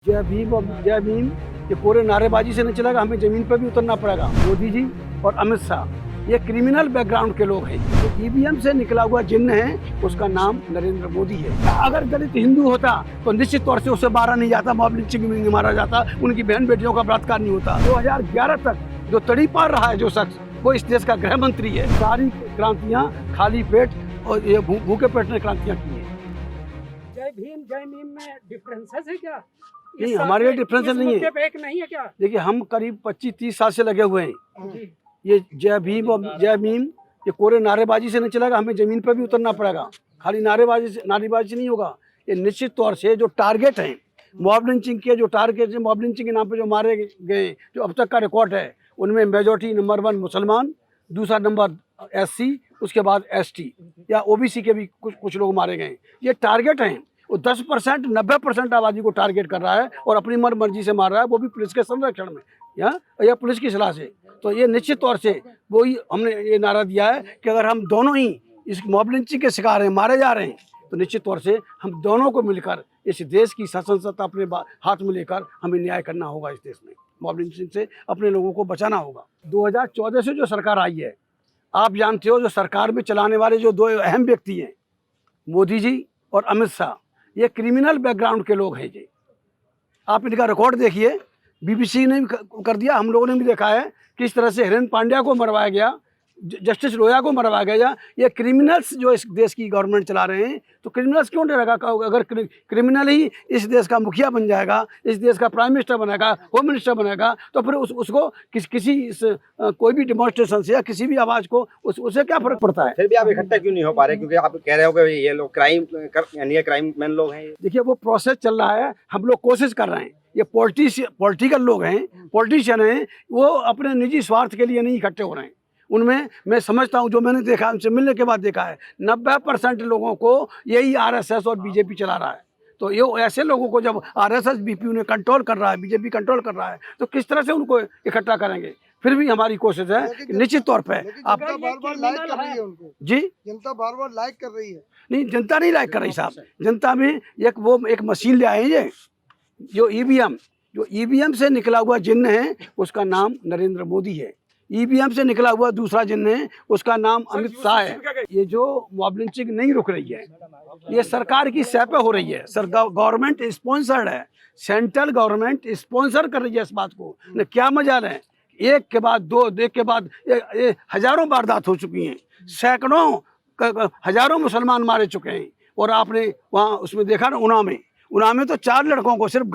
जय भीम और जय भीम ये पूरे नारेबाजी से नहीं चलेगा, हमें जमीन पर भी उतरना पड़ेगा। मोदी जी और अमित शाह ये क्रिमिनल बैकग्राउंड के लोग हैं। जो ईवीएम से निकला हुआ जिन्न है उसका नाम नरेंद्र मोदी है। अगर दलित हिंदू होता तो निश्चित तौर से उसे मारा नहीं जाता, मॉब लिंचिंग में नहीं मारा जाता, उनकी बहन बेटियों का बलात्कार नहीं होता। 2011 तक जो तड़ी पार रहा है जो शख्स, वो इस देश का गृह मंत्री है। सारी क्रांतियां खाली पेट और ये भूखे पेट ने क्रांतियां की है। जय भीम में डिफरेंसेस है क्या? नहीं, हमारे लिए डिफरेंस नहीं है। पे एक नहीं है क्या? देखिए, हम करीब 25-30 साल से लगे हुए हैं। जी। ये जय भीम और जय भीम ये पूरे नारेबाजी से नहीं चलेगा, हमें जमीन पर भी उतरना पड़ेगा। खाली नारेबाजी से नहीं होगा। ये निश्चित तौर से जो टारगेट हैं मॉब लिंचिंग के, जो टारगेट है मॉब लिंचिंग के नाम पे जो मारे गए, जो अब तक का रिकॉर्ड है, उनमें मेजॉरिटी नंबर 1 मुसलमान, दूसरा नंबर SC, उसके बाद ST या OBC के भी कुछ लोग मारे गए। ये टारगेट हैं। वो 10% 90% आबादी को टारगेट कर रहा है और अपनी मर्जी से मार रहा है, वो भी पुलिस के संरक्षण में या पुलिस की सलाह से। तो ये निश्चित तौर से वही हमने ये नारा दिया है कि अगर हम दोनों ही इस मॉब लिंचिंग के शिकार हैं, मारे जा रहे हैं, तो निश्चित तौर से हम दोनों को मिलकर इस देश की शासन सत्ता अपने हाथ में लेकर हमें न्याय करना होगा। इस देश में मॉब लिंचिंग से अपने लोगों को बचाना होगा। 2014 से जो सरकार आई है, आप जानते हो, जो सरकार में चलाने वाले जो 2 अहम व्यक्ति हैं, मोदी जी और अमित शाह, ये क्रिमिनल बैकग्राउंड के लोग हैं जी। आप इनका रिकॉर्ड देखिए, BBC ने भी कर दिया, हम लोगों ने भी देखा है कि इस तरह से हिरेन पांड्या को मरवाया गया, जस्टिस लोया को मरवाया गया। ये क्रिमिनल्स जो इस देश की गवर्नमेंट चला रहे हैं, तो क्रिमिनल्स क्यों डरेगा? अगर क्रिमिनल ही इस देश का मुखिया बन जाएगा, इस देश का प्राइम मिनिस्टर बनेगा, होम मिनिस्टर बनेगा, तो फिर उसको कोई भी डिमॉन्स्ट्रेशन से या किसी भी आवाज़ को उससे क्या फ़र्क पड़ता है? फिर भी आप इकट्ठा क्यों नहीं हो पा रहे? क्योंकि आप कह रहे हो कि ये लोग क्राइम मैन लोग हैं। देखिए, वो प्रोसेस चल रहा है, हम लोग कोशिश कर रहे हैं। ये पॉलिटिकल लोग हैं, पॉलिटिशियन हैं, वो अपने निजी स्वार्थ के लिए नहीं इकट्ठे हो रहे हैं। उनमें मैं समझता हूँ, जो मैंने देखा, उनसे मिलने के बाद देखा है, 90% लोगों को यही RSS और BJP चला रहा है। तो ये ऐसे लोगों को जब RSS BPU ने कंट्रोल कर रहा है, BJP कंट्रोल कर रहा है, तो किस तरह से उनको इकट्ठा करेंगे? फिर भी हमारी कोशिश है कि निश्चित तौर पे आप बार-बार लाइक कर रही है उनको। जी, जनता बार-बार लाइक कर रही है। नहीं, जनता नहीं लाइक कर रही साहब। जनता में एक मशीन ले आए हैं, जो EVM से निकला हुआ जिन्न है उसका नाम नरेंद्र मोदी है। EVM से निकला हुआ दूसरा जिन्न है उसका नाम अमित शाह है। ये जो मॉब लिंचिंग नहीं रुक रही है, ये सरकार की सह पे हो रही है। गवर्नमेंट स्पॉन्सर्ड है, सेंट्रल गवर्नमेंट स्पॉन्सर कर रही है इस बात को। न क्या मजाल है, एक के बाद दो, एक के बाद ये हजारों वारदात हो चुकी हैं, सैकड़ों हजारों मुसलमान मारे चुके हैं। और आपने वहाँ उसमें देखा ना, उना में तो 4 लड़कों को सिर्फ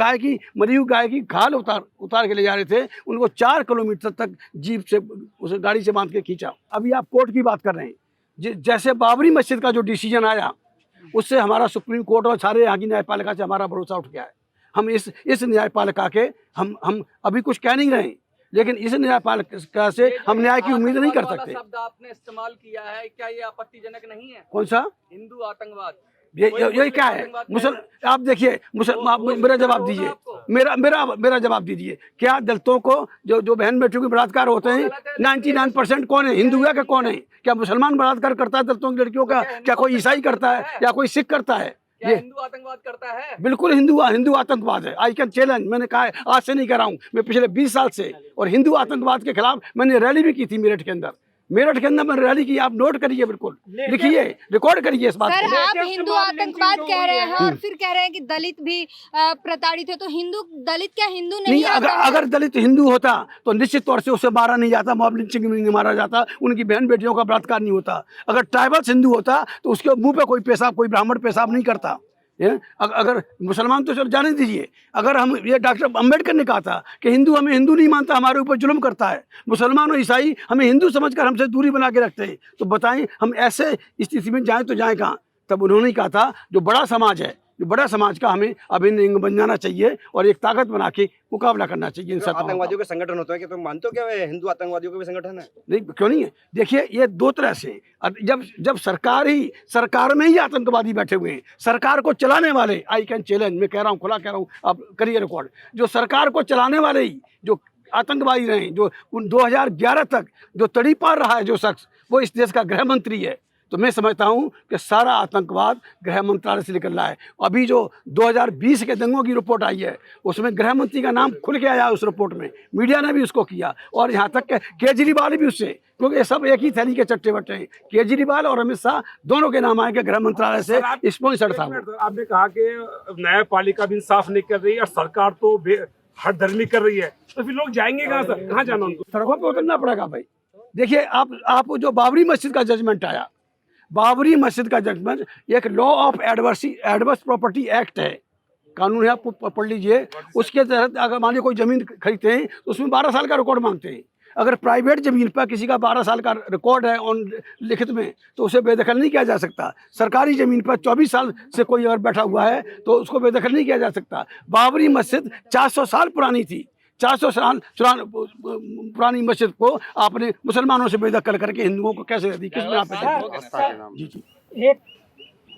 मरी हुई गाय की खाल उतार के ले जा रहे थे, उनको 4 किलोमीटर तक जीप से उस गाड़ी से बांध के खींचा। अभी आप कोर्ट की बात कर रहे हैं, जैसे बाबरी मस्जिद का जो डिसीजन आया, उससे हमारा सुप्रीम कोर्ट और सारे यहाँ की न्यायपालिका से हमारा भरोसा उठ गया है। हम इस न्यायपालिका के हम अभी कुछ कह नहीं रहे, लेकिन इस न्यायपालिका से हम न्याय की उम्मीद नहीं कर सकते। शब्द आपने इस्तेमाल किया है, क्या ये आपत्तिजनक नहीं है? कौन सा? हिंदू आतंकवाद। ये क्या है? आप देखिए, मेरा जवाब दीजिए, मेरा जवाब दीजिए। क्या दलितों को जो बहन बेटियों के बलात्कार होते हैं, 99% कौन है? हिंदू है कि कौन है? क्या मुसलमान बलात्कार करता है दलितों की लड़कियों का? क्या कोई ईसाई करता है या कोई सिख करता है? ये हिंदू आतंकवाद करता है? बिल्कुल हिंदू आतंकवाद है। आई कैन चैलेंज, मैंने कहा है, आज से नहीं कर रहा हूँ, मैं पिछले 20 साल से। और हिंदू आतंकवाद के खिलाफ मैंने रैली भी की थी मेरठ के अंदर मैंने रैली की। आप नोट करिए, बिल्कुल लिखिए, रिकॉर्ड करिए इस बात को। सर, आप हिंदू आतंकवाद कह रहे हैं और फिर कह रहे हैं कि दलित भी प्रताड़ित है, तो दलित क्या हिंदू नहीं आता है? अगर दलित हिंदू होता तो निश्चित तौर से उसे मारा नहीं जाता, मॉब लिंचिंग में नहीं मारा जाता, उनकी बहन बेटियों का बलात्कार नहीं होता। अगर ट्राइबल्स हिंदू होता तो उसके मुंह पे कोई ब्राह्मण पेशाब नहीं करता। अगर मुसलमान तो चलो जाने दीजिए, अगर हम ये डॉक्टर अम्बेडकर ने कहा था कि हमें हिंदू नहीं मानता, हमारे ऊपर जुल्म करता है, मुसलमान और ईसाई हमें हिंदू समझकर हमसे दूरी बना के रखते हैं, तो बताएं हम ऐसे स्थिति में जाएं तो जाएं कहाँ? तब उन्होंने कहा था, जो बड़ा समाज का हमें अभिन्न अंग बन जाना चाहिए और एक ताकत बना के मुकाबला करना चाहिए इन सब आतंकवादियों के संगठन होते हैं कि तुम मानते हो क्या वे हिंदू आतंकवादियों के भी संगठन है? नहीं, क्यों नहीं है? देखिए, ये 2 तरह से, जब सरकार में ही आतंकवादी बैठे हुए हैं, सरकार को चलाने वाले, आई कैन चैलेंज, मैं कह रहा हूँ, खुला कह रहा हूँ, आप करिए रिकॉर्ड, जो सरकार को चलाने वाले ही जो आतंकवादी रहे, जो 2011 तक जो तड़ी पार रहा है जो शख्स, वो इस देश का गृह मंत्री है। तो मैं समझता हूँ कि सारा आतंकवाद गृह मंत्रालय से निकल रहा है। अभी जो 2020 के दंगों की रिपोर्ट आई है उसमें गृह मंत्री का नाम खुल के आया उस रिपोर्ट में, मीडिया ने भी उसको किया, और यहाँ तक कि केजरीवाल भी उससे, क्योंकि ये सब एक ही थैली के चट्टे बट्टे हैं। केजरीवाल और अमित शाह दोनों के नाम आए कि गृह मंत्रालय से स्पॉन्सर्ड था वो। आपने कहा कि न्यायपालिका भी इंसाफ नहीं कर रही और सरकार तो हठधर्मी कर रही है, तो फिर लोग जाएंगे कहाँ से, कहाँ जाना उनको? सड़कों पे उतरना पड़ेगा भाई। देखिए आप जो बाबरी मस्जिद का जजमेंट आया, बाबरी मस्जिद का जजमेंट एक law of adverse property act है, कानून है, आप पढ़ लीजिए। उसके तहत अगर मान लीजिए कोई ज़मीन खरीदते हैं तो उसमें 12 साल का रिकॉर्ड मांगते हैं। अगर प्राइवेट ज़मीन पर किसी का 12 साल का रिकॉर्ड है ऑन लिखित में तो उसे बेदखल नहीं किया जा सकता। सरकारी ज़मीन पर 24 साल से कोई अगर बैठा हुआ है तो उसको बेदखल नहीं किया जा सकता। बाबरी मस्जिद 400 साल पुरानी थी, 400 साल पुरानी मस्जिद को आपने मुसलमानों से बेदखल करके हिंदुओं को कैसे दी, किस में आप? जी जी एक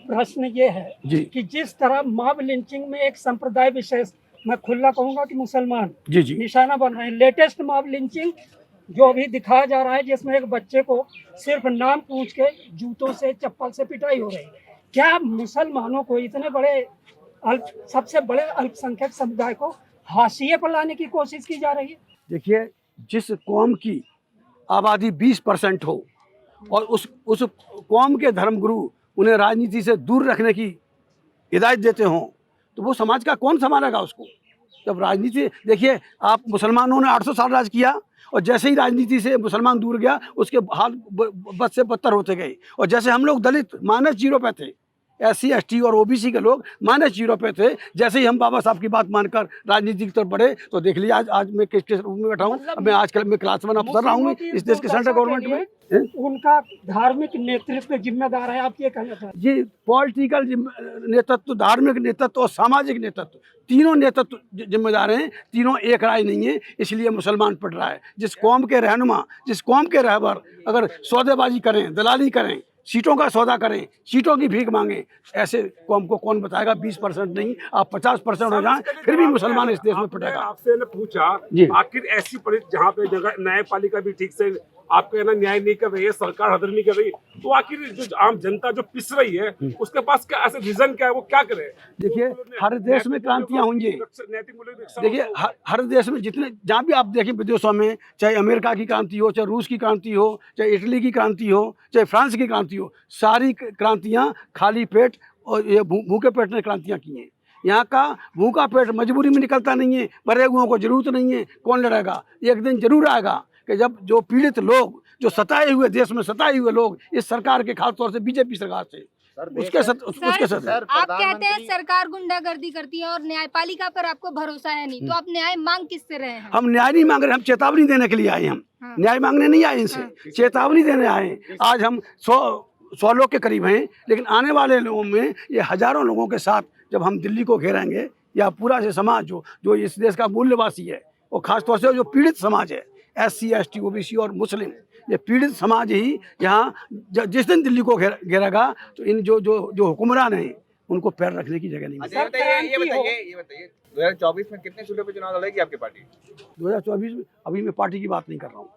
प्रश्न ये है जी कि जिस तरह मॉब लिंचिंग में एक संप्रदाय विशेष, मैं खुला कहूंगा कि मुसलमान जी जी निशाना बन रहे हैं। लेटेस्ट मॉब लिंचिंग जो अभी दिखाया जा रहा है जिसमें एक बच्चे को सिर्फ नाम पूछ के जूतों से चप्पल से पिटाई हो रही है, क्या मुसलमानों को, इतने बड़े सबसे बड़े अल्पसंख्यक समुदाय को हाशिए पर लाने की कोशिश की जा रही है? देखिए, जिस कौम की आबादी 20% हो और उस कौम के धर्मगुरु उन्हें राजनीति से दूर रखने की हिदायत देते हों तो वो समाज का कौन संभालेगा उसको? जब राजनीति, देखिए आप मुसलमानों ने 800 साल राज किया और जैसे ही राजनीति से मुसलमान दूर गया उसके हाल बद से बदतर होते गए। और जैसे हम लोग दलित -0 पे थे, SC ST और OBC के लोग -0 पे थे, जैसे ही हम बाबा साहब की बात मानकर राजनीति की तरफ बढ़े तो देख लिया आज मैं किस रूप में बैठा हूँ। मैं आजकल मैं क्लास 1 अफसर रहा हूँ इस देश के सेंट्रल गवर्नमेंट में। उनका धार्मिक नेतृत्व जिम्मेदार है, आप ये कहना चाहते हैं? ये पॉलिटिकल नेतृत्व, धार्मिक नेतृत्व और सामाजिक नेतृत्व, तीनों नेतृत्व जिम्मेदार हैं, तीनों एक राय नहीं है, इसलिए मुसलमान पढ़ रहा है। जिस कौम के रहनुमा, जिस कौम के रहबर अगर सौदेबाजी करें, दलाली करें, सीटों का सौदा करें, सीटों की भीख मांगे, ऐसे कौम को कौन बताएगा? 20% नहीं, आप 50% हो जाएं फिर भी मुसलमान इस देश में पड़ेगा। आपसे ने पूछा आखिर ऐसी परिस्थिति जहाँ पे जगह न्यायपालिका भी ठीक से आपका ना न्याय नहीं कर रही है, सरकार हदरमी कर रही है, तो आखिर जो आम जनता जो पिस रही है उसके पास क्या ऐसा विजन क्या है, वो क्या करे? देखिए, हर देश में क्रांतियां होंगी। देखिए, हर देश में जितने जहाँ भी आप देखें विदेशों में, चाहे अमेरिका की क्रांति हो, चाहे रूस की क्रांति हो, चाहे इटली की क्रांति हो, चाहे फ्रांस की क्रांति हो, सारी क्रांतियाँ खाली पेट और ये भूखे पेट ने क्रांतियाँ की हैं। यहाँ का भूखा पेट मजबूरी में निकलता नहीं है, मरे हुओं को जरूरत नहीं है, कौन लड़ेगा? एक दिन जरूर आएगा कि जब जो पीड़ित लोग, जो सताए हुए, देश में सताए हुए लोग इस सरकार के, खासतौर से बीजेपी सरकार से, उसके साथ आप कहते हैं सरकार गुंडागर्दी करती है और न्यायपालिका पर आपको भरोसा है नहीं, तो आप न्याय मांग किससे रहे हैं? हम न्याय नहीं मांग रहे, हम चेतावनी देने के लिए आए। हम न्याय मांगने नहीं आए, इनसे चेतावनी देने आए। आज हम 100 लोग के करीब हैं, लेकिन आने वाले लोगों में ये हजारों लोगों के साथ जब हम दिल्ली को घेरेंगे, या पूरा से समाज जो इस देश का मूल्यवासी है, और खासतौर से जो पीड़ित समाज है, SC ST OBC और मुस्लिम, ये पीड़ित समाज ही यहाँ जिस दिन दिल्ली को घेरेगा तो इन जो हुक्मरान हैं उनको पैर रखने की जगह नहीं मिलेगी। ये बताइए 2024 में कितने सूबे पे चुनाव लड़ेगी आपकी पार्टी? 2024 में अभी मैं पार्टी की बात नहीं कर रहा हूँ।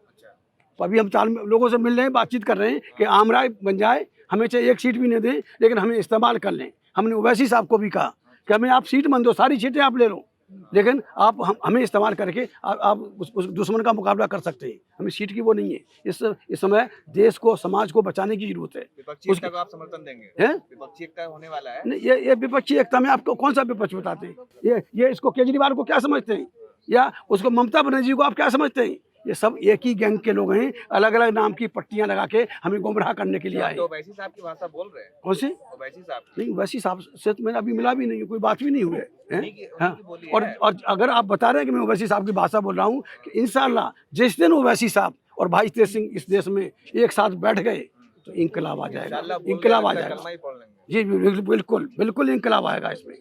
तो अभी हम 4 लोगों से मिल रहे हैं, बातचीत कर रहे हैं कि आम राय बन जाए, हमें चाहे एक सीट भी नहीं दें लेकिन हमें इस्तेमाल कर लें। हमने ओवैसी साहब को भी कहा कि हमें आप सीट मन दो, सारी सीटें आप ले लो, लेकिन आप हमें इस्तेमाल करके आप उस दुश्मन का मुकाबला कर सकते हैं। हमें सीट की वो नहीं है। इस समय देश को, समाज को बचाने की जरूरत है। विपक्षी एकता को आप समर्थन देंगे? हैं? विपक्षी एकता होने वाला है? नहीं, ये विपक्षी एकता में आपको कौन सा विपक्ष बताते हैं? ये इसको केजरीवाल को क्या समझते हैं, या उसको ममता बनर्जी को आप क्या समझते हैं? ये सब एक ही गैंग के लोग हैं, अलग अलग नाम की पट्टियां लगा के हमें गुमराह करने के लिए आए। तो ओवैसी साहब की भाषा बोल रहे हैं? कौन से ओवैसी साहब? नहीं, ओवैसी साहब से तो मैंने अभी मिला भी नहीं, कोई बात भी नहीं हुई है। हाँ? बोली और अगर आप बता रहे हैं कि मैं ओवैसी साहब की भाषा बोल रहा हूँ, कि इंशाल्लाह जिस दिन ओवैसी साहब और भाई तेज सिंह इस देश में एक साथ बैठ गए तो इंकलाब आ जाएगा, इंकलाब आ जाएगा। जी बिल्कुल बिल्कुल इंकलाब आएगा इसमें।